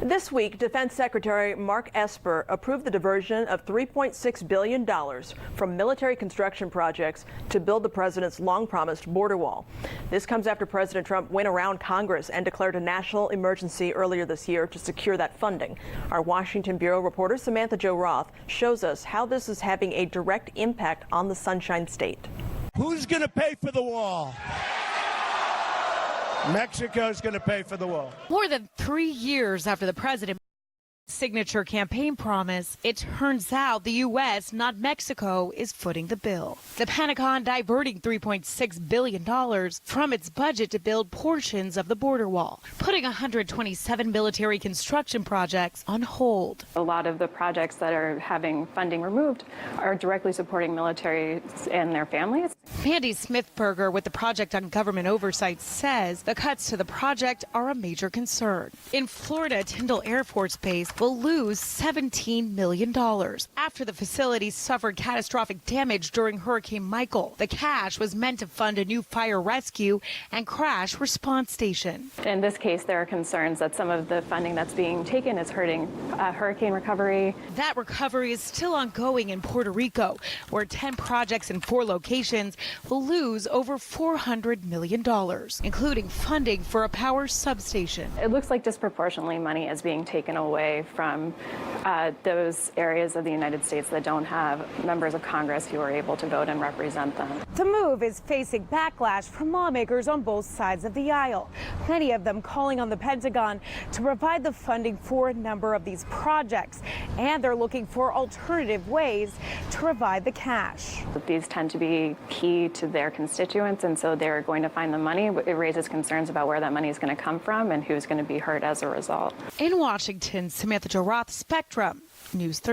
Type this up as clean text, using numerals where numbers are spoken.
This week, Defense Secretary Mark Esper approved the diversion of $3.6 billion from military construction projects to build the president's long-promised border wall. This comes after President Trump went around Congress and declared a national emergency earlier this year to secure that funding. Our Washington Bureau reporter Samantha-Jo shows us how this is having a direct impact on the Sunshine State. Who's going to pay for the wall? Mexico's going to pay for the wall. More than 3 years after the president's signature campaign promise, it turns out the U.S., not Mexico, is footing the bill. The Pentagon diverting $3.6 billion from its budget to build portions of the border wall, putting 127 military construction projects on hold. A lot of the projects that are having funding removed are directly supporting military and their families. Mandy Smithberger with the Project on Government Oversight says the cuts to the project are a major concern. In Florida, Tyndall Air Force Base will lose $17 million after the facility suffered catastrophic damage during Hurricane Michael. The cash was meant to fund a new fire rescue and crash response station. In this case, there are concerns that some of the funding that's being taken is hurting hurricane recovery. That recovery is still ongoing in Puerto Rico, where 10 projects in 4 locations will lose over $400 million, including funding for a power substation. It looks like disproportionately money is being taken away from those areas of the United States that don't have members of Congress who are able to vote and represent them. The move is facing backlash from lawmakers on both sides of the aisle, many of them calling on the Pentagon to provide the funding for a number of these projects, and they're looking for alternative ways to provide the cash. These tend to be key to their constituents, and so they're going to find the money. It raises concerns about where that money is going to come from and who's going to be hurt as a result. In Washington, Samantha-Jo, Spectrum News 13.